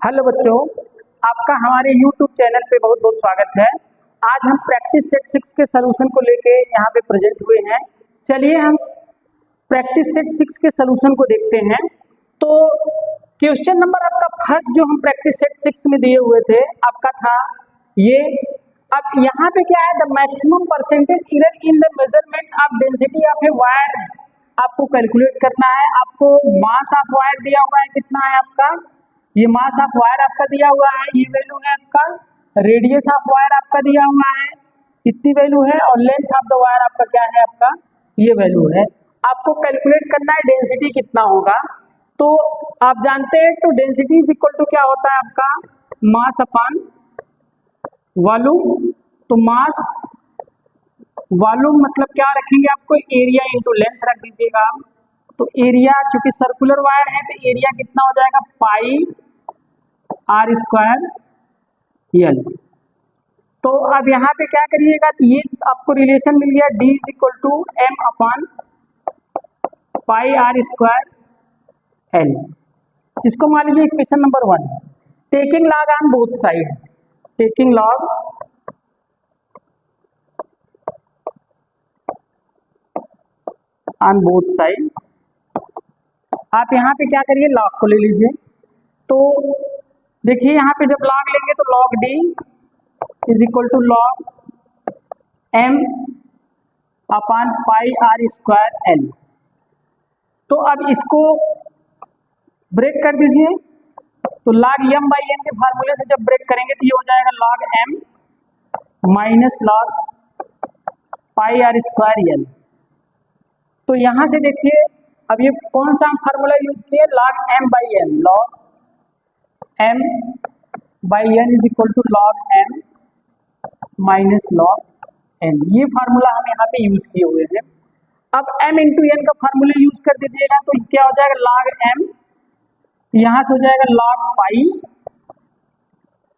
Hello बच्चों, आपका हमारे YouTube चैनल पे बहुत बहुत स्वागत है। आज हम प्रैक्टिस सेट 6 के सलूशन को लेके यहाँ पे प्रेजेंट हुए हैं। चलिए हम प्रैक्टिस सेट 6 के सलूशन को देखते हैं। तो क्वेश्चन नंबर आपका फर्स्ट जो हम प्रैक्टिस सेट 6 में दिए हुए थे आपका था ये। अब यहाँ पे क्या है, the maximum percentage error in the measurement of density of a wire आपको कैलकुलेट करना है। आपको मास ऑफ वायर दिया हुआ है, कितना है आपका, ये मास ऑफ वायर आपका दिया हुआ है, ये वैल्यू है आपका। रेडियस ऑफ वायर आपका दिया हुआ है, इतनी वैल्यू है, और लेंथ ऑफ द वायर आपका क्या है, आपका ये वैल्यू है। आपको कैलकुलेट करना है डेंसिटी कितना होगा। तो आप जानते हैं तो डेंसिटी इज इक्वल टू क्या होता है आपका, मास अपॉन वॉल्यूम। तो मास वॉल्यूम मतलब क्या रखेंगे, आपको एरिया इंटू लेंथ रख दीजिएगा आप। तो एरिया चूंकि सर्कुलर वायर है तो एरिया कितना हो जाएगा, पाई आर स्क्वायर एल। तो अब यहाँ पे क्या करिएगा, तो ये आपको रिलेशन मिल गया D is equal to M upon pi R square L. इसको मान लीजिए equation number 1, taking log on both side, taking log on both side. आप यहाँ पे क्या करिए, लॉग को ले लीजिए। तो देखिए यहाँ पे जब लॉग लेंगे तो log D is equal to log M upon pi R square L. तो अब इसको ब्रेक कर दीजिए। तो लॉग एम बाई एन के फार्मूले से जब ब्रेक करेंगे तो ये हो जाएगा log M minus log pi R square L. तो यहाँ से देखिए अब ये कौन सा फार्मूला यूज किए, log M by N, log M by N is equal to log M minus log N. ये फार्मूला हम यहाँ पे यूज किए हुए हैं। अब m इंटू एन का फार्मूला यूज कर दीजिएगा तो क्या हो जाएगा, लॉग एम, यहाँ से हो जाएगा log pi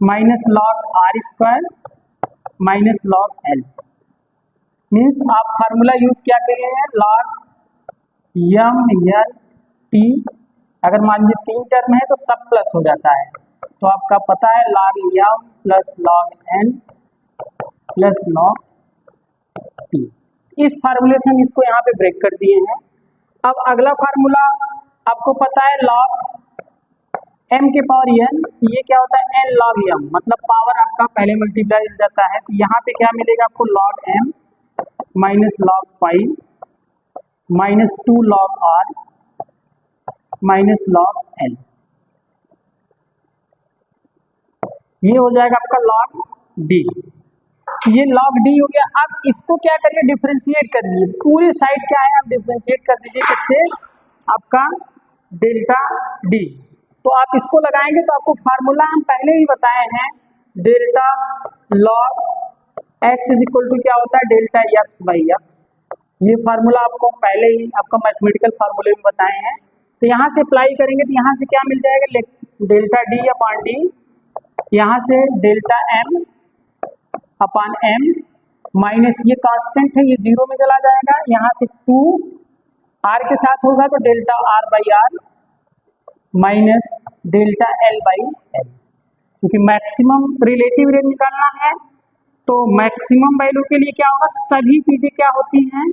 minus log are square minus log L. Means आप फार्मूला यूज क्या कर रहे हैं, लॉग एम एल टी, अगर मान लीजिए 3 टर्म है तो सब प्लस हो जाता है। तो आपका पता है log M plus log N plus log T. इस फार्मूले से हम इसको यहाँ पे ब्रेक कर दिए हैं। अब अगला फार्मूला आपको पता है लॉग एम के पावर एन, ये क्या होता है, एन लॉग एम, मतलब पावर आपका पहले मल्टीप्लाई हो जाता है। तो यहाँ पे क्या मिलेगा आपको, log M minus log pi minus 2 log R minus log L. ये हो जाएगा आपका लॉग डी। ये लॉग डी हो गया। अब इसको क्या करिए, डिफरेंशिएट कर दीजिए, पूरे साइड क्या है आप डिफरेंशिएट कर दीजिए, किससे, आपका डेल्टा डी। तो आप इसको लगाएंगे तो आपको फार्मूला हम पहले ही बताए हैं, delta log X is equal to क्या होता है, डेल्टा एक्स बाई एक्स। ये फार्मूला आपको पहले ही आपका मैथमेटिकल फार्मूले में बताए हैं। तो यहाँ से अप्लाई करेंगे तो यहाँ से क्या मिल जाएगा, डेल्टा डी अपॉन डी, यहाँ से delta M upon M minus ये कांस्टेंट है, ये 0 में चला जाएगा। यहाँ से 2 आर के साथ होगा तो delta R by R minus delta L by L. क्योंकि मैक्सिमम रिलेटिव रेट निकालना है तो मैक्सिमम वैल्यू के लिए क्या होगा, सभी चीजें क्या होती हैं,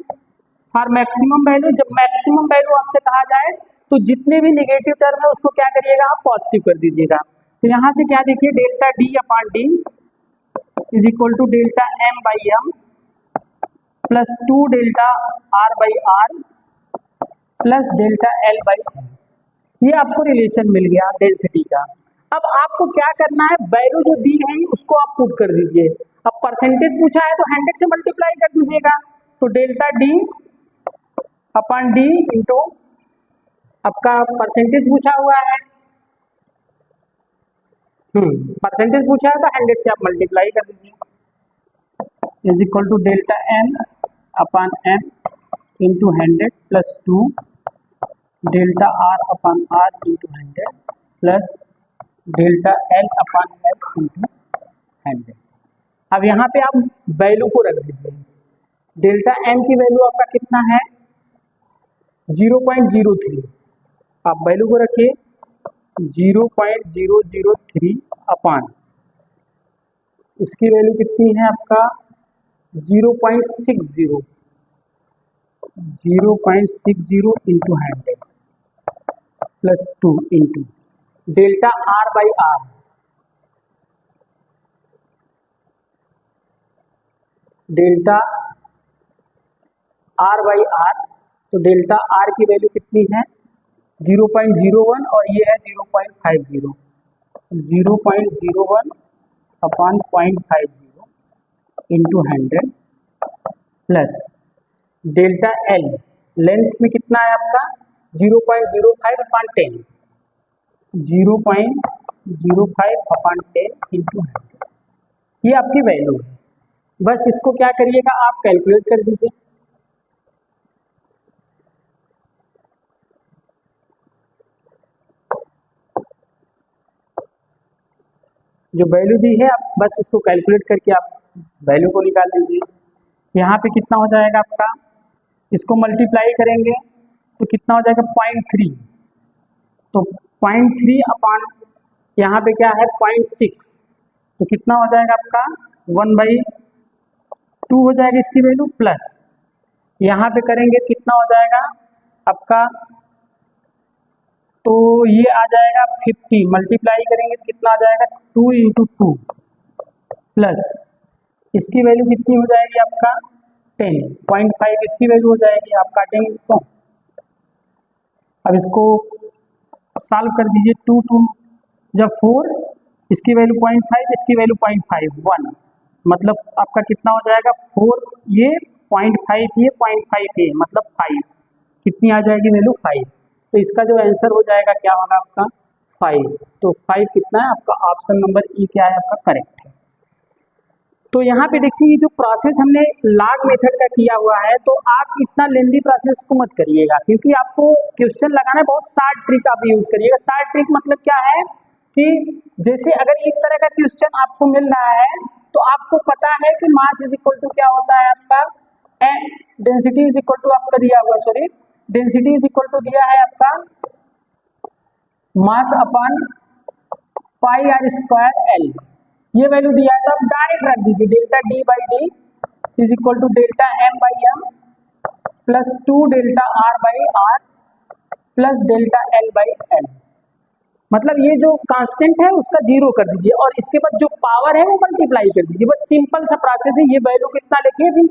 फॉर मैक्सिमम वैल्यू। जब मैक्सिमम वैल्यू आपसे कहा जाए तो जितने भी निगेटिव टर्म है उसको क्या करिएगा, आप पॉजिटिव कर दीजिएगा। तो यहाँ से क्या देखिए, delta D upon D is equal to delta M by M plus 2 delta R by R plus delta L by L. ये आपको रिलेशन मिल गया डेंसिटी का। अब आपको क्या करना है, वैल्यू जो दी है उसको आप पुट कर दीजिए। अब परसेंटेज पूछा है तो 100 से मल्टीप्लाई कर दीजिएगा। तो delta D upon D into आपका परसेंटेज पूछा हुआ है, परसेंटेज पूछा है तो 100 से आप मल्टीप्लाई कर दीजिए, is equal to delta N upon M into 100 plus 2 delta R upon R into 100 plus delta L upon L into 100। अब यहाँ पे आप वैल्यू को रख दीजिए। डेल्टा एम की वैल्यू आपका कितना है, 0.03। आप वैल्यू को रखिए 0.003 अपान इसकी वैल्यू कितनी है आपका 0.60 into 100 plus 2 into delta R by R. Delta R by R, तो डेल्टा आर की वैल्यू कितनी है 0.01 और ये है 0.50। 0.01 upon 0.50 into 100 plus delta L, length में कितना है आपका 0.05 अपॉन 10, 0.05 अपॉन 10 इंटू 100। ये आपकी वैल्यू है। बस इसको क्या करिएगा आप कैलकुलेट कर दीजिए। जो वैल्यू दी है आप बस इसको कैलकुलेट करके आप वैल्यू को निकाल दीजिए। यहाँ पे कितना हो जाएगा आपका, इसको मल्टीप्लाई करेंगे तो कितना हो जाएगा 0.3, तो 0.3 अपान यहाँ पे क्या है 0.6, तो कितना हो जाएगा आपका 1/2 हो जाएगा इसकी वैल्यू, प्लस यहाँ पे करेंगे कितना हो जाएगा आपका, तो ये आ जाएगा 50, मल्टीप्लाई करेंगे तो कितना आ जाएगा 2 इंटू 2 प्लस इसकी वैल्यू कितनी हो जाएगी आपका 10.5 इसकी वैल्यू हो जाएगी। आप काटेंगे इसको, अब इसको सॉल्व कर दीजिए। 2 जब 4, इसकी वैल्यू 0.5 इसकी वैल्यू 0.5 1, मतलब आपका कितना हो जाएगा 4 ये 0.5 ये 0.5 ये मतलब 5, कितनी आ जाएगी वैल्यू 5। तो इसका जो आंसर हो जाएगा क्या होगा आपका 5। तो 5 कितना है आपका, ऑप्शन नंबर ई क्या है आपका करेक्ट है। तो यहाँ पे देखिए जो प्रोसेस हमने लॉग मेथड का किया हुआ है, तो आप इतना लेंदी प्रोसेस को मत करिएगा, क्योंकि आपको क्वेश्चन लगाना है बहुत शार्ट ट्रिक आप यूज करिएगा। शार्ट ट्रिक मतलब क्या है कि जैसे अगर इस तरह का क्वेश्चन आपको मिल रहा है तो आपको पता है कि मास इज इक्वल टू क्या होता है आपका, डेंसिटी इज इक्वल टू आपका दिया हुआ, sorry density is equal to दिया है आपका mass upon pi R square L, ये वैल्यू दिया है। तो आप डायरेक्ट रख दीजिए delta D by D is equal to delta M by M plus 2 delta R by R plus delta L by L, मतलब ये जो कांस्टेंट है उसका 0 कर दीजिए और इसके बाद जो पावर है वो मल्टीप्लाई कर दीजिए। बस सिंपल सा प्रोसेस है। ये वैल्यू कितना लेके अभी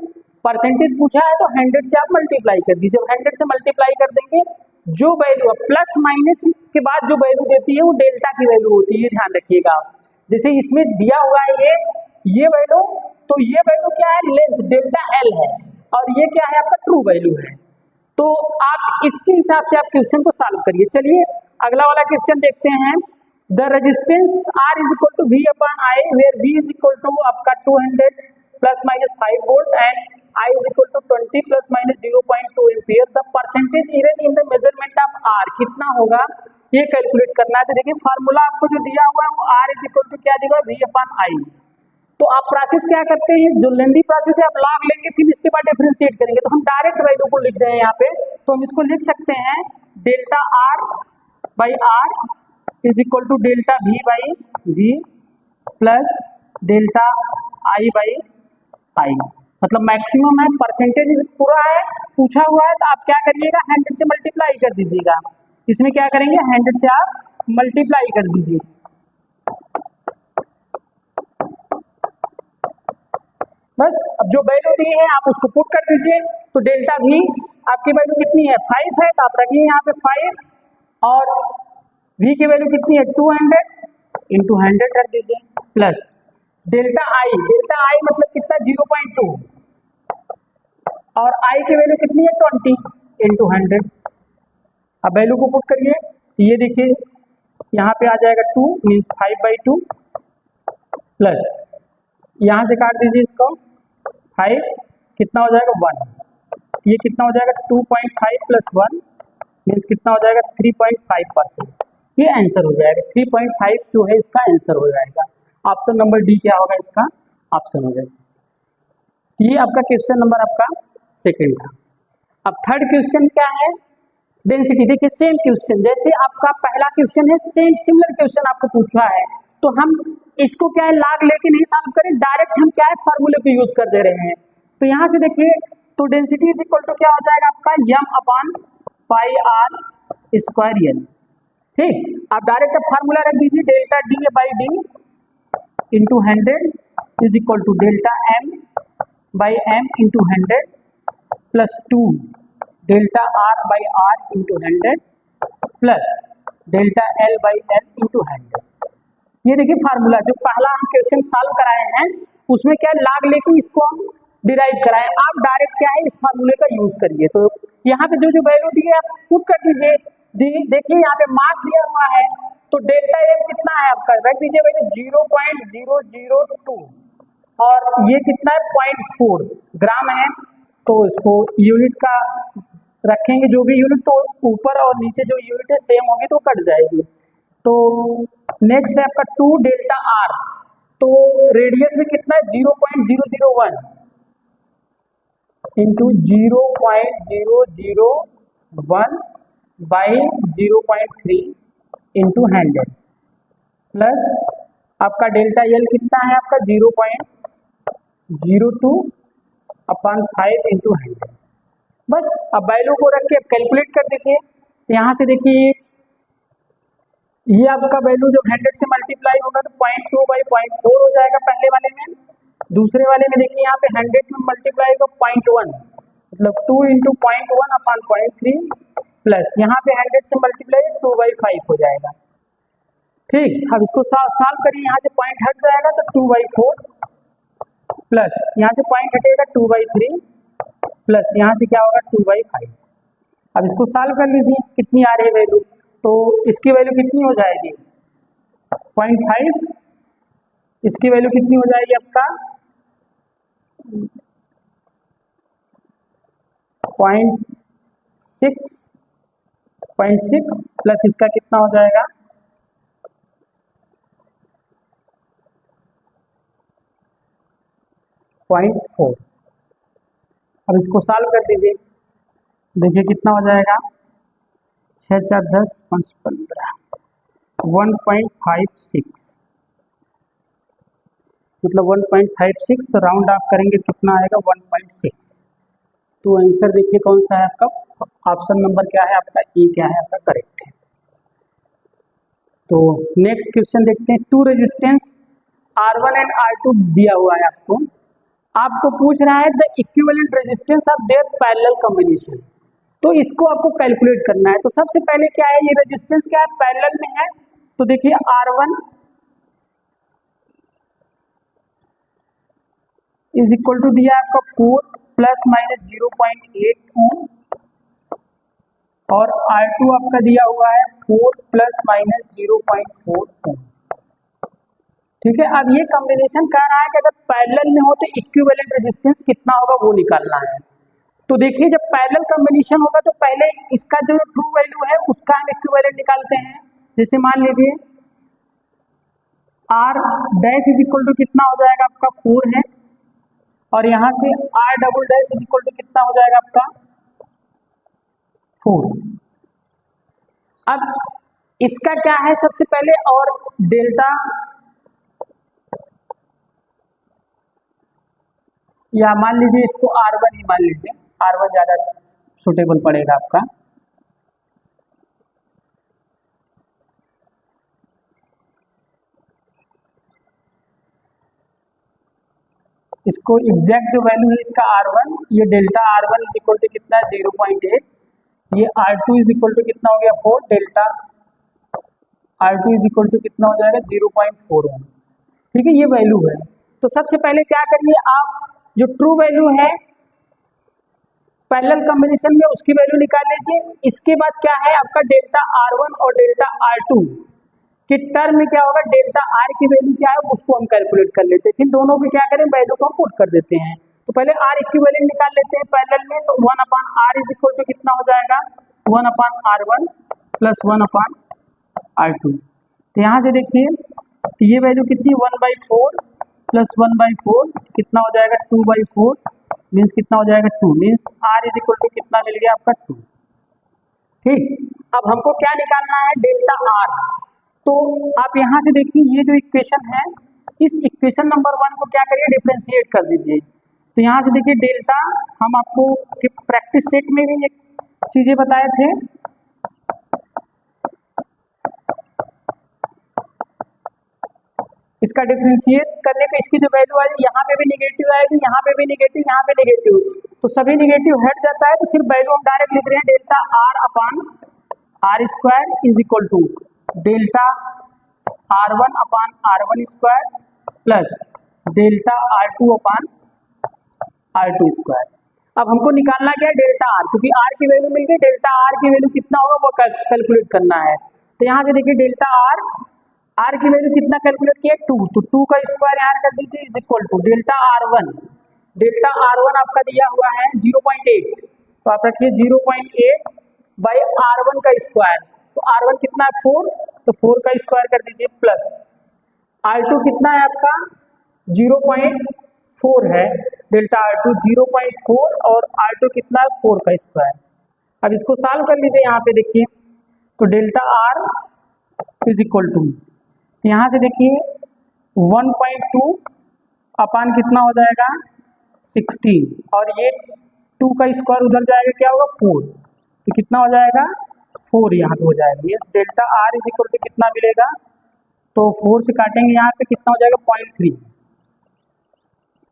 परसेंटेज पूछा है तो 100 से आप मल्टीप्लाई कर दीजिए। जब 100 से मल्टीप्लाई कर देंगे जो वैल्यू प्लस माइनस के बाद जो वैल्यू देती है वो डेल्टा की वैल्यू होती है, ये ध्यान रखिएगा आप। जैसे इसमें दिया हुआ है ये वैल्यू, तो ये वैल्यू क्या है लेंथ डेल्टा एल है और ये क्या है आपका ट्रू वैल्यू है। तो आप इसके हिसाब से आप क्वेश्चन को सॉल्व करिए। चलिए अगला वाला क्वेश्चन देखते हैं। The resistance R is equal to V upon I where V is equal to आपका 200 plus minus 5 volt and I is equal to 20 plus minus 0.2 ampere. The percentage error in the measurement of R कितना होगा ये calculate करना है। तो देखिए formula आपको जो दिया हुआ है वो आर इज इक्वल टू क्या दिया वी अपॉन आई। तो आप प्रोसेस क्या करते हैं, जो लेंदी प्रोसेस है आप लॉग लेंगे फिर इसके बाद डिफरेंशिएट करेंगे। तो हम डायरेक्ट वैल्यू को लिख दें यहाँ पे, तो हम इसको लिख सकते हैं delta R by R is equal to delta V by V plus delta I by I. मतलब मैक्सिमम है, परसेंटेज पूरा है पूछा हुआ है, तो आप क्या करिएगा 100 से मल्टीप्लाई कर दीजिएगा। इसमें क्या करेंगे 100 से आप मल्टीप्लाई कर दीजिए। बस अब जो वैल्यू दी है आप उसको पुट कर दीजिए। तो डेल्टा भी आपकी वैल्यू कितनी है 5 है, तो आप रखिए यहाँ पे 5 और v की वैल्यू कितनी है 200 इंटू 100 कर दीजिए प्लस डेल्टा आई मतलब कितना 0.2 और i की वैल्यू कितनी है 20 इंटू 100। अब वैल्यू को पुट करिए, ये देखिए यहाँ पे आ जाएगा 2 मीन्स 5/2 प्लस यहाँ से काट दीजिए इसको 5 कितना हो जाएगा 1, ये कितना हो जाएगा 2.5 प्लस 1 मीन्स कितना हो जाएगा 3.5%। ये आंसर हो जाएगा 3.5 जो है इसका आंसर हो जाएगा। ऑप्शन नंबर डी क्या होगा इसका ऑप्शन हो जाएगा। ये आपका क्वेश्चन नंबर आपका सेकंड था। अब थर्ड क्वेश्चन क्या है, डेंसिटी। देखिए सेम क्वेश्चन, जैसे आपका पहला क्वेश्चन है, सेम सिमिलर क्वेश्चन आपको पूछा है, तो हम इसको क्या है log लेके नहीं सॉल्व करें, डायरेक्ट हम क्या है फार्मूले को यूज कर दे रहे हैं। तो यहाँ से देखिए, तो डेंसिटी इज इक्वल टू क्या हो जाएगा आपका m upon pi R square L. ठीक, आप डायरेक्ट अब फार्मूला रख दीजिए, delta D by D into 100 is equal to delta M by M into 100 plus 2 delta R by R into 100 plus delta L by L into 100। ये देखिए formula, जो पहला हम क्वेश्चन सॉल्व कराए हैं उसमें क्या लॉग लेके इसको हम डिराइव कराए, आप डायरेक्ट क्या है इस फार्मूले का यूज करिए। तो यहाँ पे जो जो वैल्यू दी है आप पुट कर दीजिए। देखिए यहाँ पे मास दिया हुआ है, तो डेल्टा एम कितना है आपका, रख दीजिए वैल्यू 0.002 और ये कितना है 0.4 ग्राम है। तो इसको यूनिट का रखेंगे, जो भी यूनिट, तो ऊपर और नीचे जो यूनिट है सेम होगी तो कट जाएगी। तो नेक्स्ट है आपका 2 डेल्टा आर, तो रेडियस में कितना है 0.001 इंटू 0.001 बाई 0.3 इंटू 100 प्लस आपका डेल्टा एल कितना है आपका 0.02 अपॉन 5 इंटू 100। बस अब वैल्यू को रख के कैलकुलेट कर दीजिए। यहाँ से देखिए ये आपका वैल्यू जब 100 से मल्टीप्लाई होगा तो 0.2 बाई 0.4 हो जाएगा पहले वाले में। दूसरे वाले में देखिए यहाँ पे 100 में मल्टीप्लाई होगा 0.1, मतलब 2 इंटू 0.1 अपॉन 0.3 प्लस यहाँ पे 100 से मल्टीप्लाई 2 बाई 5 हो जाएगा। ठीक, अब इसको सॉल्व करिए, यहाँ से पॉइंट हट जाएगा तो 2 बाई 4 प्लस यहाँ से पॉइंट हटेगा 2 बाई 3 प्लस यहाँ से क्या होगा 2 बाई 5। अब इसको सॉल्व कर लीजिए, कितनी आ रही है वैल्यू, तो इसकी वैल्यू कितनी हो जाएगी 0.5, इसकी वैल्यू कितनी हो जाएगी आपका 0.6 प्लस इसका कितना हो जाएगा 0.4। अब इसको सॉल्व कर दीजिए, देखिए कितना हो जाएगा 6 4 10 5 15 1.56, मतलब 1.56, तो राउंड आप करेंगे कितना आएगा 1.6। तो आंसर देखिए कौन सा है आपका, ऑप्शन नंबर क्या है आपका, ए क्या है आपका करेक्ट है। तो नेक्स्ट क्वेश्चन देखते हैं। 2 रेजिस्टेंस R1 एंड R2 दिया हुआ है आपको पूछ रहा है the equivalent resistance of their parallel combination. तो इसको आपको कैलकुलेट करना है। तो सबसे पहले क्या है, ये रेजिस्टेंस क्या है पैरेलल में है, तो देखिए R1 इज इक्वल टू दिया आपका 4 प्लस माइनस 0.8 ओम और R2 आपका दिया हुआ है 4 प्लस माइनस 0.4 ओम। ठीक है, अब ये कॉम्बिनेशन कह रहा है कि अगर पैरेलल में हो तो इक्विवेलेंट रेजिस्टेंस कितना होगा वो निकालना है। तो देखिए जब पैरेलल कॉम्बिनेशन होगा तो पहले इसका जो ट्रू वैल्यू है उसका हम इक्विवेलेंट निकालते हैं। जैसे मान लीजिए R dash is equal to कितना हो जाएगा आपका 4 है, और यहाँ से R double dash is equal to कितना हो जाएगा आपका 4। अब इसका क्या है सबसे पहले, और डेल्टा या मान लीजिए इसको R1 ही मान लीजिए, R1 ज्यादा सुटेबल पड़ेगा आपका। इसको एग्जैक्ट जो वैल्यू है इसका R1, ये delta R1 is equal to कितना है 0.8, ये R2 इज इक्वल टू कितना हो गया 4, delta R2 is equal to कितना हो जाएगा 0.4 ओम। ठीक है, ये वैल्यू है। तो सबसे पहले क्या करिए, आप जो ट्रू वैल्यू है पैरेलल कॉम्बिनेशन में उसकी वैल्यू निकाल लीजिए। इसके बाद क्या है आपका डेल्टा R1 और डेल्टा R2 के टर्म में क्या होगा, डेल्टा R की वैल्यू क्या है उसको हम कैलकुलेट कर लेते हैं, फिर दोनों की क्या करें वैल्यू को हम पुट कर देते हैं। तो पहले R इक्विवेलेंट निकाल लेते हैं पैरेलल में, तो 1 upon R is equal to कितना हो जाएगा 1 upon R1 plus 1 upon R2। तो यहाँ से देखिए तो ये वैल्यू कितनी 1/4 प्लस 1/4 कितना हो जाएगा 2/4 मीन्स कितना हो जाएगा 2, means R is equal to कितना मिल गया आपका 2। ठीक। अब हमको क्या निकालना है, डेल्टा आर। तो आप यहाँ से देखिए ये जो इक्वेशन है, इस इक्वेशन नंबर 1 को क्या करिए, डिफरेंशिएट कर दीजिए। तो यहाँ से देखिए डेल्टा, हम आपको प्रैक्टिस सेट में भी ये चीजें बताए थे। इसका डिफरेंशिएट करने पे इसकी जो वैल्यू आएगी, यहाँ पे भी निगेटिव आएगी, यहाँ पे भी निगेटिव, यहाँ पे निगेटिव, तो सभी निगेटिव हट जाता है। तो सिर्फ वैल्यू हम डायरेक्ट लिख रहे हैं, delta R upon R square is equal to delta R1 upon R1 square plus delta R2 upon R2 square. अब हमको निकालना क्या है, डेल्टा आर। क्योंकि आर की वैल्यू मिल गई, डेल्टा आर की वैल्यू कितना होगा वो कैलकुलेट करना है। तो यहाँ से देखिए डेल्टा आर की वैल्यू कितना कैलकुलेट किया, 2, तो 2 का स्क्वायर यहाँ कर दीजिए is equal to delta R1 आपका दिया हुआ है 0.8, तो आप रखिए 0.8 बाई R1 का स्क्वायर। तो R1 कितना है 4, तो 4 का स्क्वायर कर दीजिए प्लस R2 कितना है आपका 0.4 है, डेल्टा R2 0.4 और R2 कितना है 4 का स्क्वायर। अब इसको सॉल्व कर लीजिए, यहाँ पे देखिए तो delta R is equal to, यहाँ से देखिए 1.2 अपान कितना हो जाएगा 16 और ये 2 का स्क्वायर उधर जाएगा क्या होगा 4, तो कितना हो जाएगा 4 यहाँ पे हो जाएगा। ये delta R is equal to कितना मिलेगा, तो 4 से काटेंगे यहाँ पे कितना हो जाएगा 0.3,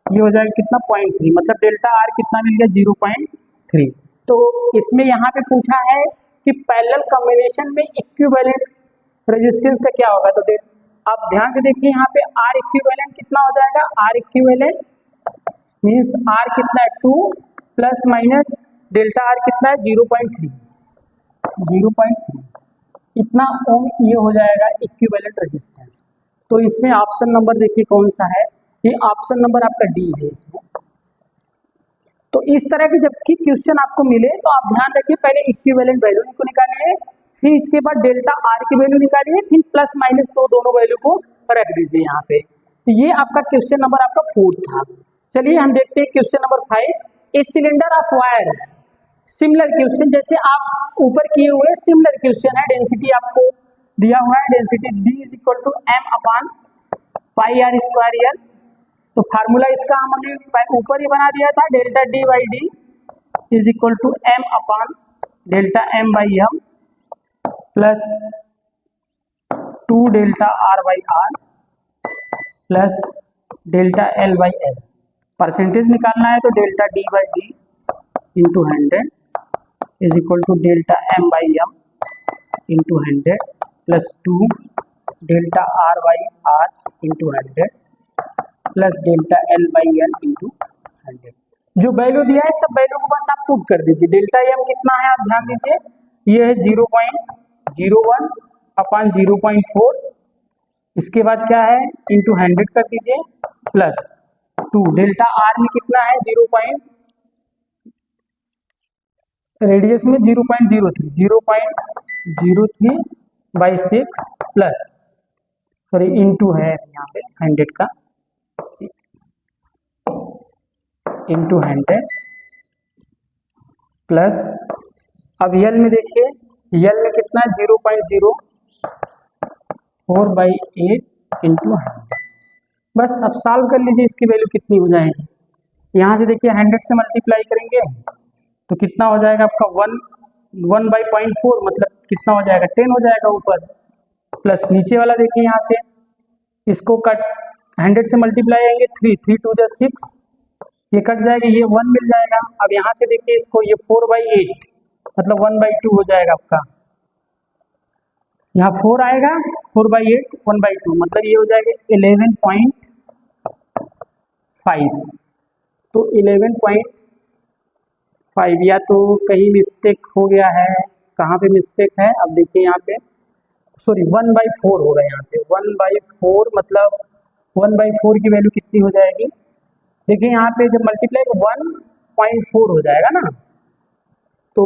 ये हो जाएगा कितना 0.3, मतलब डेल्टा आर कितना मिल गया 0.3। तो इसमें यहाँ पे पूछा है कि पैरेलल कॉम्बिनेशन में इक्विवेलेंट रेजिस्टेंस का क्या होगा। तो आप ध्यान से देखिए यहाँ पे आर इक्विवेलेंट कितना हो जाएगा, आर इक्विवेलेंट मीन्स आर कितना है 2 प्लस माइनस डेल्टा आर कितना है 0.3 इतना ओम, ये हो जाएगा इक्विवेलेंट रेजिस्टेंस। तो इसमें ऑप्शन नंबर देखिए कौन सा है, ये ऑप्शन नंबर आपका डी है इसमें। तो इस तरह के जबकि क्वेश्चन आपको मिले तो आप ध्यान रखिए पहले इक्विवेलेंट वैल्यू को निकालिए, फिर इसके बाद डेल्टा आर की वैल्यू निकालिए, फिर प्लस माइनस को दोनों वैल्यू को रख दीजिए यहाँ पे। तो ये आपका क्वेश्चन नंबर आपका 4 था। चलिए हम देखते हैं question number 5, a cylinder of wire. Similar question जैसे आप ऊपर किए हुए सिमिलर क्वेश्चन है, डेंसिटी आपको दिया हुआ है, density D is equal to m upon pi R square L. तो फार्मूला इसका हमने ऊपर ही बना दिया था, delta D by D is equal to m upon delta m by M plus 2 delta R by R plus delta L by L. Percentage निकालना है तो delta D by D into 100 is equal to delta m by M into 100 plus 2 delta R by R into 100 plus delta L by L into 100। जो value दिया है सब value को बस आप पुट कर दीजिए। डेल्टा m कितना है आप ध्यान दीजिए, ये है 0.01 अपान 0.4, इसके बाद क्या है इंटू 100 कर दीजिए प्लस 2 डेल्टा r में कितना है 0. रेडियस में 0.03 बाई 6 प्लस सॉरी इंटू है यहाँ पे 100 का इंटू 100 प्लस, अब यल में देखिए यल में कितना है 0.04 बाई 8 इंटू 100। बस अब सॉल्व कर लीजिए, इसकी वैल्यू कितनी हो जाएगी। यहाँ से देखिए 100 से मल्टीप्लाई करेंगे तो कितना हो जाएगा आपका 1 बाई 0.4 मतलब कितना हो जाएगा 10 हो जाएगा ऊपर, प्लस नीचे वाला देखिए यहाँ से इसको कट 100 से मल्टीप्लाई आएंगे 3 2 जा 6, ये कट जाएगा, ये 1 मिल जाएगा। अब यहाँ से देखिए इसको ये 4 बाई 8 मतलब 1 बाई 2 हो जाएगा आपका, यहाँ 4 आएगा 4 बाई 8 1 बाई 2 मतलब ये हो जाएगा 11.5। तो 11.5 या तो कहीं मिस्टेक हो गया है, कहाँ पे मिस्टेक है अब देखिए यहाँ पे, सॉरी 1 बाई 4 होगा यहाँ पे 1 बाई 4 मतलब 1 बाई 4 की वैल्यू कितनी हो जाएगी, देखिए यहाँ पे जब मल्टीप्लाई 1.4 हो जाएगा ना, तो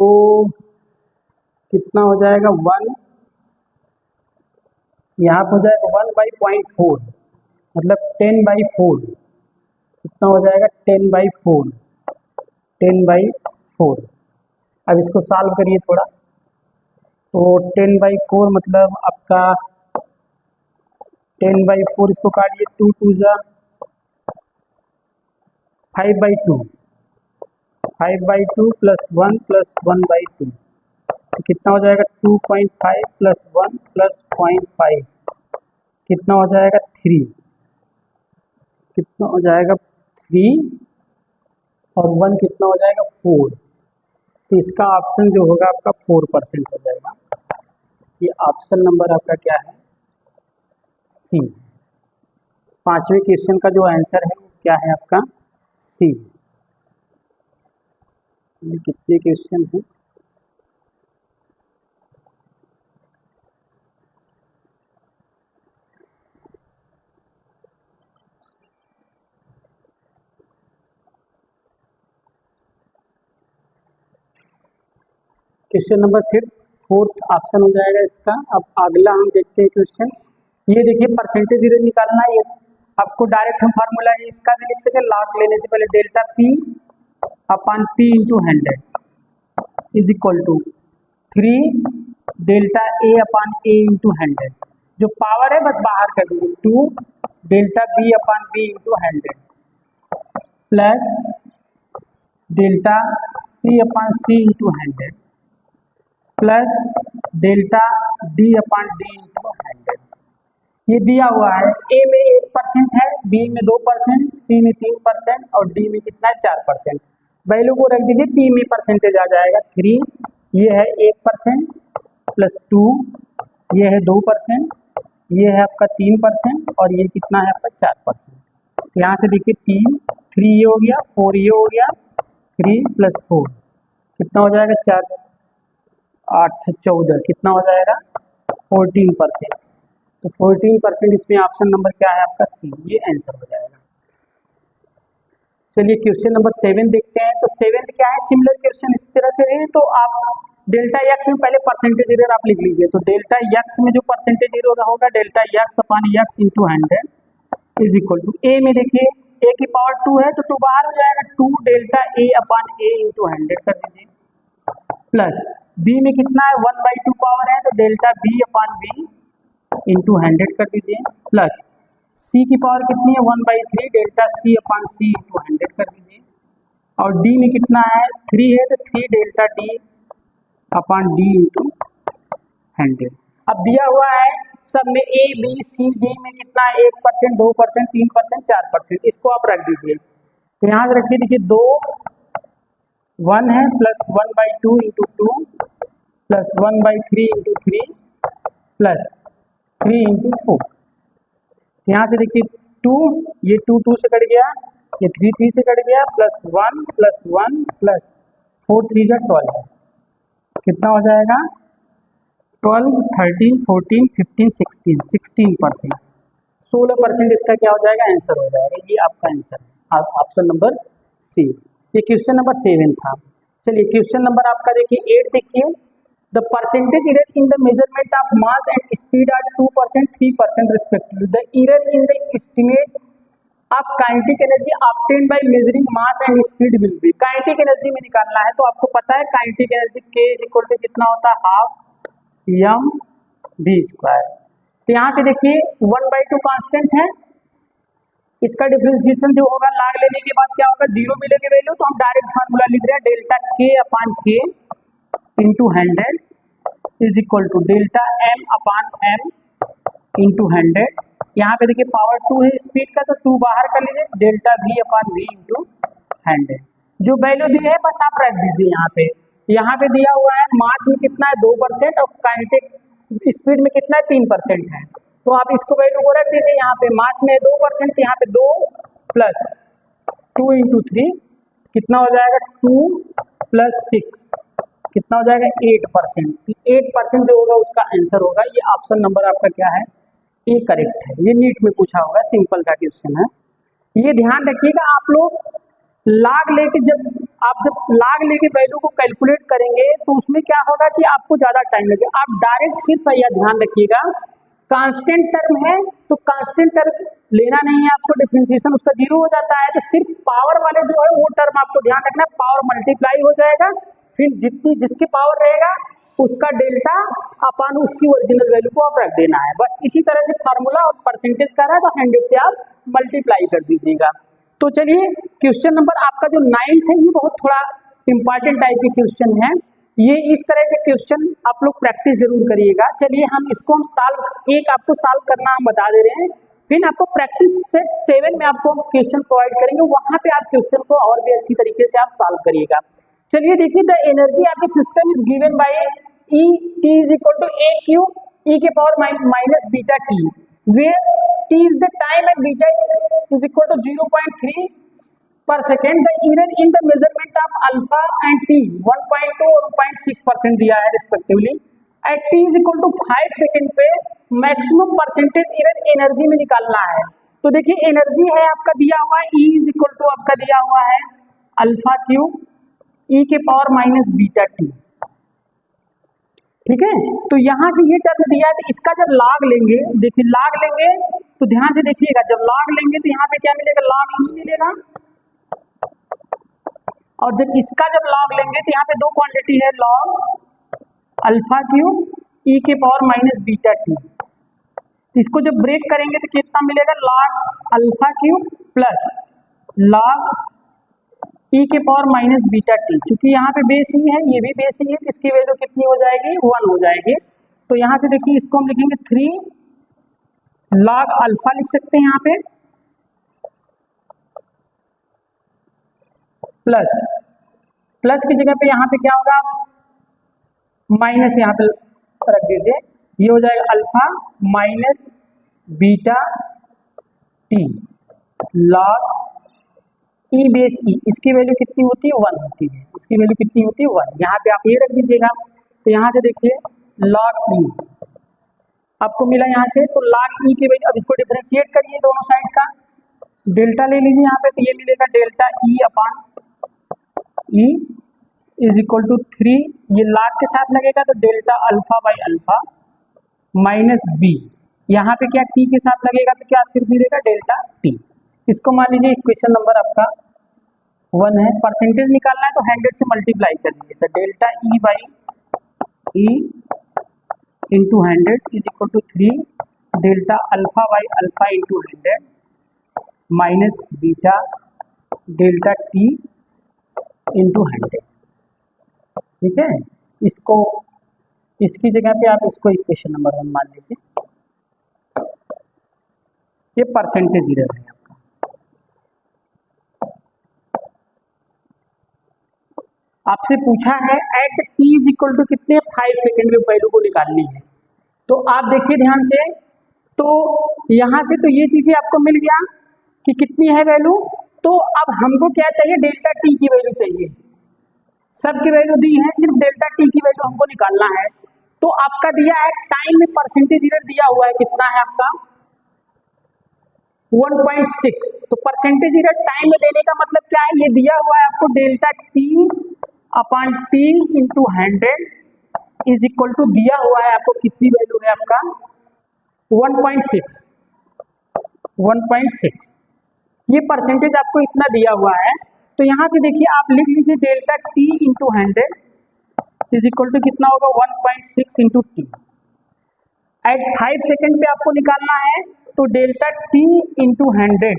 कितना हो जाएगा 1 यहाँ पे हो जाएगा 1 बाई 0.4 मतलब 10 बाई 4, कितना हो जाएगा 10 बाई 4। अब इसको सॉल्व करिए थोड़ा, तो 10/4 मतलब आपका 10/4, इसको काटिए, 2 2 जा 5/2, 5/2 प्लस 1 प्लस 1/2, तो कितना हो जाएगा 2.5 प्लस 1 प्लस 0.5, कितना हो जाएगा 3, कितना हो जाएगा 3 और 1 कितना हो जाएगा 4, तो इसका ऑप्शन जो होगा आपका 4% हो जाएगा। ये ऑप्शन नंबर आपका क्या है, सी। पांचवें क्वेश्चन का जो आंसर है वो क्या है आपका, सी। ये कितने क्वेश्चन हैं, क्वेश्चन नंबर फिर 4th ऑप्शन हो जाएगा इसका। अब अगला हम देखते हैं क्वेश्चन। ये देखिए परसेंटेज एरर निकालना है, आपको डायरेक्ट हम फार्मूला है इसका भी लिख सके, लॉग लेने से पहले delta P upon P into 100 is equal to 3 delta A upon A into 100, जो पावर है बस बाहर कर दीजिए, 2 delta B upon B into 100 plus delta C upon C into 100 plus delta D upon D into 100। ये दिया हुआ है, ए में 1% है, बी में 2%, सी में 3% और डी में कितना है 4%। वैल्यू को रख दीजिए, पी में परसेंटेज आ जाएगा 3, ये है 1% प्लस 2, ये है 2%, ये है आपका 3% और ये कितना है आपका 4%। तो यहाँ से देखिए 3 ये हो गया, 4 ये हो गया, 3 प्लस 4 कितना हो जाएगा 4, 8 से 14 कितना हो जाएगा 14%। तो 14% इसमें ऑप्शन नंबर क्या है आपका सी, ये आंसर हो जाएगा। चलिए क्वेश्चन नंबर 7 देखते हैं। तो 7th क्या है, सिमिलर क्वेश्चन इस तरह से है, तो आप डेल्टा एक्स में पहले परसेंटेज एरर आप लिख लीजिए। तो डेल्टा एक्स में जो परसेंटेज एरर होगा delta x upon x into 100 is equal to, A में देखिए ए की पावर 2 है तो 2 बाहर हो जाएगा, 2 delta A upon A into 100 कर दीजिए, प्लस बी में कितना है 1/2 पावर है तो delta B upon B into 100 कर दीजिए, प्लस सी की पावर कितनी है 1/3 delta C upon C into 100 कर दीजिए, और डी में कितना है 3 है तो 3 delta D upon D into 100। अब दिया हुआ है सब में ए बी सी डी में कितना है 1%, 2%, 3%, 4%, इसको आप रख दीजिए। तो यहाँ से रखिए, देखिए 2 1 है plus 1/2 into 2 plus 1/3 into 3 plus 3 into 4। यहाँ से देखिए 2, ये 2 2 से कट गया, ये 3 3 से कट गया, प्लस 1 प्लस 1 प्लस 4 3 जा 12, कितना हो जाएगा 12, 13, 14, 15, 16, 16%, 16% इसका क्या हो जाएगा आंसर हो जाएगा। ये आपका आंसर है, ऑप्शन नंबर सी। ये क्वेश्चन नंबर 7 था। चलिए क्वेश्चन नंबर आपका देखिए 8 देखिए, the percentage error in the measurement of mass and speed are 2%, 3% respectively, the error in the estimate of kinetic energy obtained by measuring mass and speed will be. Kinetic energy में निकालना है, तो आपको पता है kinetic energy K is equal to कितना होता है हाफ m v स्क्वायर। तो यहाँ से देखिए 1/2 कांस्टेंट है, इसका डिफरेंशिएशन जो होगा लाग लेने के बाद क्या होगा 0 मिलेगी वैल्यू, तो हम डायरेक्ट फार्मूला लिख रहे हैं delta K upon K into 100 is equal to delta m upon m into 100। यहाँ पे देखिए पावर 2 है स्पीड का, तो 2 बाहर कर लीजिए, delta v upon v into 100। जो वैल्यू दी है बस आप रख दीजिए यहाँ पे। यहाँ पे दिया हुआ है मास में कितना है 2% और काइनेटिक स्पीड में कितना है 3% है, तो आप इसको वैल्यू को रख दीजिए। यहाँ पे मास में 2%, यहाँ पे 2 प्लस 2 इंटू 3 कितना हो जाएगा 2 प्लस 6 कितना हो जाएगा 8%। 8% जो होगा उसका आंसर होगा, ये ऑप्शन नंबर आपका क्या है ए करेक्ट है। ये नीट में पूछा होगा, सिंपल का क्वेश्चन है। ये ध्यान रखिएगा, आप लोग लाग लेके जब लाग लेके वैल्यू को कैलकुलेट करेंगे तो उसमें क्या होगा कि आपको ज़्यादा टाइम लगेगा। आप डायरेक्ट सिर्फ यह ध्यान रखिएगा कांस्टेंट टर्म है तो कांस्टेंट टर्म लेना नहीं है आपको, डिफरेंशिएशन उसका 0 हो जाता है, तो सिर्फ पावर वाले जो है वो टर्म आपको ध्यान रखना, पावर मल्टीप्लाई हो जाएगा, फिर जितनी जिसकी पावर रहेगा उसका डेल्टा अपन उसकी ओरिजिनल वैल्यू को आप रख देना है। बस इसी तरह से फार्मूला और परसेंटेज का रहा है तो 100 से आप मल्टीप्लाई कर दीजिएगा। तो चलिए क्वेश्चन नंबर आपका जो 9th है ये बहुत थोड़ा इंपॉर्टेंट टाइप के क्वेश्चन है। ये इस तरह के क्वेश्चन आप लोग प्रैक्टिस जरूर करिएगा। चलिए हम इसको आपको सॉल्व करना हम बता दे रहे हैं, फिर आपको प्रैक्टिस सेट 7 में आपको क्वेश्चन प्रोवाइड करेंगे, वहां पे आप क्वेश्चन को और भी अच्छी तरीके से आप सॉल्व करिएगा। चलिए देखिए, the energy of the system is given by E T is equal to AQ e के power minus beta T, where T is the time and beta is equal to 0.3 per second. The error in the measurement of alpha and T 1.2 और 1.6% दिया है respectively. At T is equal to 5 second पे maximum percentage error energy में निकालना है। तो देखिए energy है आपका दिया हुआ है E is equal to आपका दिया हुआ है अल्फा क्यू e के पावर माइनस बीटा टी, ठीक है। तो यहां से ये टर्म दिया है, तो इसका जब लॉग लेंगे, देखिए लॉग लेंगे तो ध्यान से देखिएगा, जब लॉग लेंगे तो यहाँ पे क्या मिलेगा, लॉग ई मिलेगा, और जब इसका जब लॉग लेंगे तो यहाँ पे दो क्वांटिटी है, लॉग अल्फा क्यू ई के पावर माइनस बीटा टी। इसको जब ब्रेक करेंगे तो कितना मिलेगा, log alpha Q plus log E के पावर माइनस बीटा टी। क्योंकि यहाँ पे बेस ही है, ये भी बेस ही है, तो इसकी वैल्यू कितनी हो जाएगी, 1 हो जाएगी। तो यहाँ से देखिए इसको हम लिखेंगे 3 लॉग अल्फा लिख सकते हैं यहाँ पे, प्लस की जगह पे यहाँ पे क्या होगा, माइनस यहाँ पे रख दीजिए, ये हो जाएगा alpha minus beta T log E base E, इसकी वैल्यू कितनी होती है, 1 होती है, इसकी वैल्यू कितनी होती है, 1। यहाँ पे आप ये रख दीजिएगा। तो यहाँ से देखिए लॉग ई आपको मिला यहाँ से, तो लॉग ई की वैल्यू, अब इसको डिफरेंशिएट करिए दोनों साइड का, डेल्टा ले लीजिए यहाँ पे, तो ये मिलेगा delta E upon E is equal to 3, ये लॉग के साथ लगेगा तो delta alpha by alpha minus B, यहाँ पे क्या टी के साथ लगेगा तो क्या सिर्फ मिलेगा डेल्टा टी। इसको मान लीजिए इक्वेशन नंबर आपका 1 है। परसेंटेज निकालना है तो 100 से मल्टीप्लाई कर दीजिए, तो delta E by E into 100 is equal to 3 delta alpha by alpha into 100 minus beta delta T into 100, ठीक है। इसको इसकी जगह पे आप इसको इक्वेशन नंबर 1 मान लीजिए। ये परसेंटेज एरर है आपका। आपसे पूछा है at T is equal to कितने, 5 सेकेंड में वैल्यू को निकालनी है। तो आप देखिए ध्यान से, तो यहां से तो ये चीजें आपको मिल गया कि कितनी है वैल्यू। तो अब हमको क्या चाहिए, डेल्टा टी की वैल्यू चाहिए। सबकी वैल्यू दी है, सिर्फ डेल्टा टी की वैल्यू हमको निकालना है। तो आपका दिया है टाइम में परसेंटेज एरर दिया हुआ है, कितना है आपका 1.6। तो परसेंटेज एरर टाइम में देने का मतलब क्या है, ये दिया हुआ है आपको delta T upon T into 100 is equal to दिया हुआ है आपको कितनी वैल्यू है आपका 1.6। ये परसेंटेज आपको इतना दिया हुआ है। तो यहां से देखिए आप लिख लीजिए delta T into 100 is equal to कितना होगा 1.6 इंटू टी। एट 5 सेकेंड पे आपको निकालना है, तो डेल्टा टी इंटू 100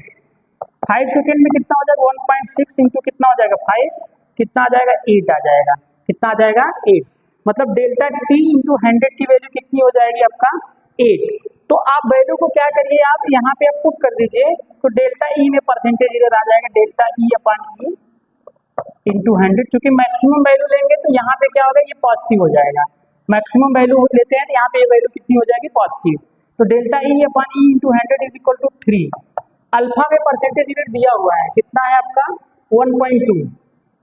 5 सेकेंड में कितना हो जाएगा 1.6 इंटू कितना हो जाएगा 5, कितना आ जाएगा 8 आ जाएगा, कितना आ जाएगा 8। मतलब डेल्टा टी इंटू 100 की वैल्यू कितनी हो जाएगी आपका 8। तो आप वैल्यू को क्या करिए, आप यहाँ पे आप पुट कर दीजिए, तो डेल्टा ई में परसेंटेज इधर आ जाएगा delta E upon E into 100। चूंकि मैक्सिमम वैल्यू लेंगे तो यहाँ पे क्या होगा, ये पॉजिटिव हो जाएगा। मैक्सिमम वैल्यू लेते हैं तो यहाँ पे ये वैल्यू कितनी हो जाएगी पॉजिटिव। तो delta E upon E into 100 is equal to 3। Alpha में परसेंटेज इधर दिया हुआ है, कितना है आपका 1.2,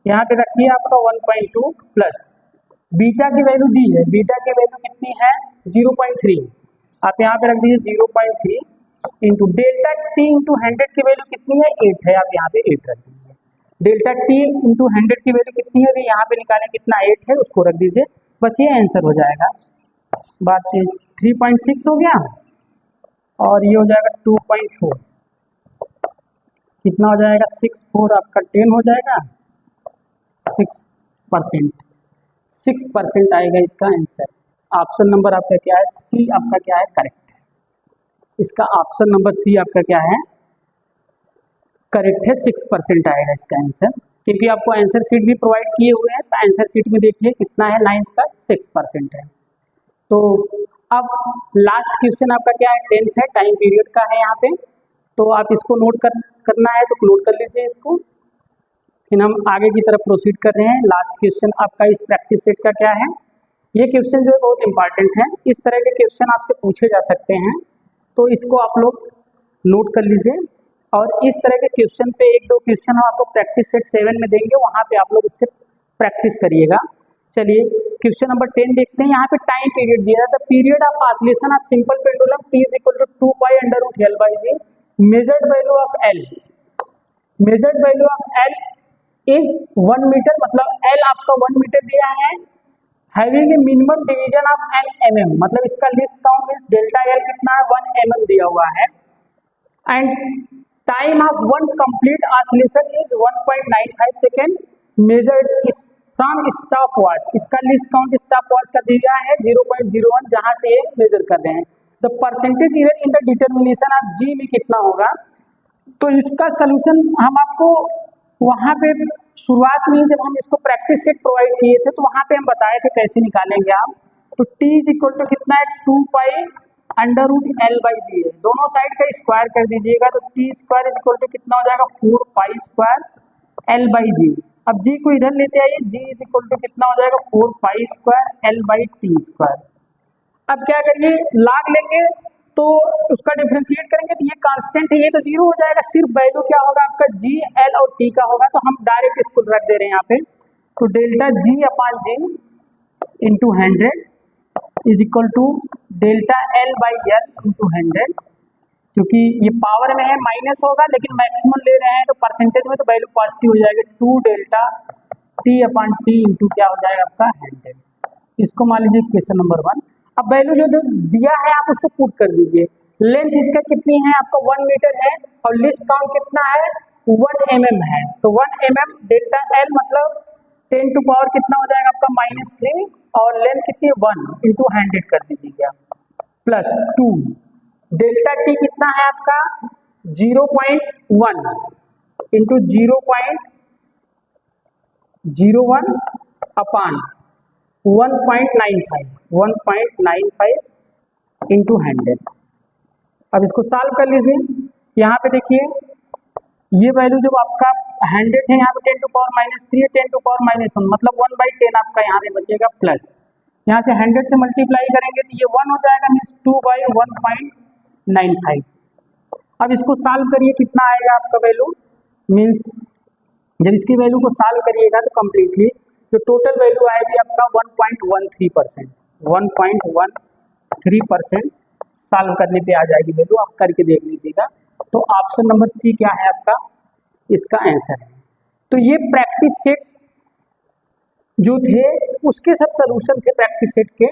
यहाँ पे रखिए आपका 1.2 प्लस बीटा की वैल्यू दी है, बीटा की वैल्यू कितनी है 0.3, आप यहाँ पे रख दीजिए 0.3 इंटू डेल्टा टी इंटू 100 की वैल्यू कितनी है 8 है, आप यहाँ पे 8 रख दीजिए। डेल्टा टी इंटू 100 की वैल्यू कितनी है, यहाँ पे निकालें कितना 8 है, उसको रख दीजिए, बस ये आंसर हो जाएगा। बात 3.6 हो गया और ये हो जाएगा 2.4, कितना हो जाएगा 6 4 आपका 10 हो जाएगा 6%। 6% आएगा इसका आंसर। ऑप्शन नंबर आपका क्या है, सी आपका क्या है, करेक्ट है। इसका ऑप्शन नंबर सी आपका क्या है, करेक्ट है, 6% आएगा इसका आंसर। क्योंकि आपको आंसर शीट भी प्रोवाइड किए हुए हैं, तो आंसर शीट में देखिए कितना है, 9th का 6% है। तो अब लास्ट क्वेश्चन आपका क्या है, 10th है, टाइम पीरियड का है यहाँ पे। तो आप इसको नोट करना है तो नोट कर लीजिए इसको। फिर हम आगे की तरफ प्रोसीड कर रहे हैं। लास्ट क्वेश्चन आपका इस प्रैक्टिस सेट का क्या है, ये क्वेश्चन जो है बहुत इंपॉर्टेंट है। इस तरह के क्वेश्चन आपसे पूछे जा सकते हैं, तो इसको आप लोग नोट कर लीजिए। और इस तरह के क्वेश्चन पे 1-2 क्वेश्चन हम आपको प्रैक्टिस सेट 7 में देंगे, वहाँ पे आप लोग उससे प्रैक्टिस करिएगा। चलिए क्वेश्चन नंबर 10 देखते हैं। यहाँ पे टाइम पीरियड दिया है, the period of oscillation of simple pendulum T = 2 π/L/G, measured value of L, measured value of L is 1 metre, मतलब L आपका 1 मीटर दिया है। Having a minimum division of n mm, मतलब इसका least count is delta L कितना है, 1 mm दिया हुआ है। And time of one complete oscillation is 1.95 second, measured is from stopwatch, इसका लिस्ट काउंट स्टॉप वॉच का दिया है 0.01, जहां से ये मेजर कर रहे हैं। The percentage error in the determination of G में कितना होगा। तो इसका सोल्यूशन हम आपको वहां पे शुरुआत में जब हम इसको प्रैक्टिस सेट प्रोवाइड किए थे, तो वहां पे हम बताए थे कैसे निकालेंगे आप। तो T = कितना है, 2 π/L/G है, दोनों साइड का स्क्वायर कर दीजिएगा। तो T² = कितना हो जाएगा, 4 π² L/G। अब G को इधर लेते आइए, G = कितना हो जाएगा, 4 π² L/T²। अब क्या करिए, लॉग लेंगे तो उसका डिफरेंशिएट करेंगे, तो ये कांस्टेंट है, ये तो 0 हो जाएगा। सिर्फ वैल्यू क्या होगा आपका, G, L और T का होगा। तो हम डायरेक्ट इसको रख दे रहे हैं यहाँ पे। तो डेल्टा G/G × 100 = डेल्टा L/L × 100। क्योंकि ये पावर में है, माइनस होगा, लेकिन मैक्सिमम ले रहे हैं तो परसेंटेज में तो वैल्यू पॉजिटिव हो जाएगी। 2 डेल्टा T/T × क्या हो जाएगा आपका 100। इसको मान लीजिए क्वेश्चन नंबर 1। अब वैल्यू जो दिया है आप उसको पुट कर दीजिए। लेंथ इसका कितनी है, आपका 1 मीटर है, और लिस्ट काउंट कितना है, 1 mm है। तो 1 mm डेल्टा L मतलब 10 टू पावर कितना हो जाएगा आपका -3, और लेंथ कितनी है 1 × 100 कर दीजिएगा, प्लस 2 डेल्टा T कितना है आपका 0.1 × 0.01 अपान 1.95 × 100। अब इसको सॉल्व कर लीजिए। यहाँ पे देखिए ये वैल्यू जब आपका 100 है, यहाँ पे 10 टू पावर -3 है, 10 टू पावर -1 मतलब 1/10 आपका यहाँ पे बचेगा, प्लस यहाँ से 100 से मल्टीप्लाई करेंगे तो ये 1 हो जाएगा, मीन्स 2/1.95। अब इसको सॉल्व करिए, कितना आएगा आपका वैल्यू, मीन्स जब इसकी वैल्यू को सॉल्व करिएगा तो कम्प्लीटली जो टोटल वैल्यू आएगी आपका 1.13%, 1.13% सॉल्व करने पे आ जाएगी वैल्यू। आप करके देख लीजिएगा। तो ऑप्शन नंबर सी क्या है आपका, इसका आंसर है। तो ये प्रैक्टिस सेट जो थे उसके सब सॉल्यूशन थे। प्रैक्टिस सेट के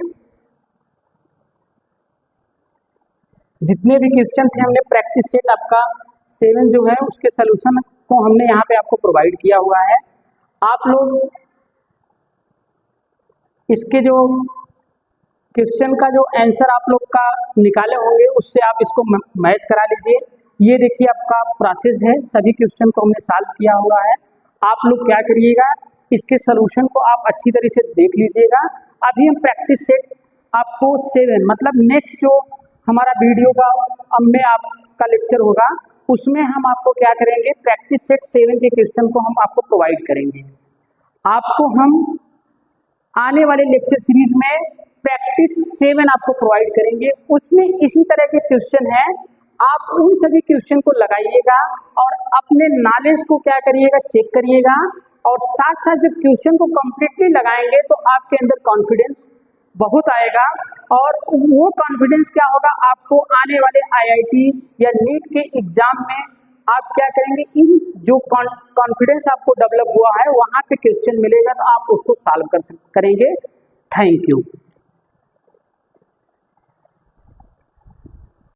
जितने भी क्वेश्चन थे, हमने प्रैक्टिस सेट आपका 7 जो है उसके सॉल्यूशन को हमने यहाँ पे आपको प्रोवाइड किया हुआ है। आप लोग इसके जो क्वेश्चन का जो आंसर आप लोग का निकाले होंगे उससे आप इसको मैच करा लीजिए। ये देखिए आपका प्रोसेस है, सभी क्वेश्चन को हमने सॉल्व किया हुआ है। आप लोग क्या करिएगा, इसके सॉल्यूशन को आप अच्छी तरह से देख लीजिएगा। अभी हम प्रैक्टिस सेट आपको 7 मतलब नेक्स्ट जो हमारा वीडियो का अब में आपका लेक्चर होगा उसमें हम आपको क्या करेंगे, प्रैक्टिस सेट 7 के क्वेश्चन को हम आपको प्रोवाइड करेंगे। आपको हम आने वाले लेक्चर सीरीज में प्रैक्टिस 7 आपको प्रोवाइड करेंगे। उसमें इसी तरह के क्वेश्चन हैं, आप उन सभी क्वेश्चन को लगाइएगा और अपने नॉलेज को क्या करिएगा, चेक करिएगा। और साथ साथ जब क्वेश्चन को कम्प्लीटली लगाएंगे तो आपके अंदर कॉन्फिडेंस बहुत आएगा, और वो कॉन्फिडेंस क्या होगा, आपको आने वाले IIT या नीट के एग्जाम में आप क्या करेंगे, इन जो कॉन्फिडेंस आपको डेवलप हुआ है वहाँ पे क्वेश्चन मिलेगा तो आप उसको सॉल्व करेंगे। Thank you.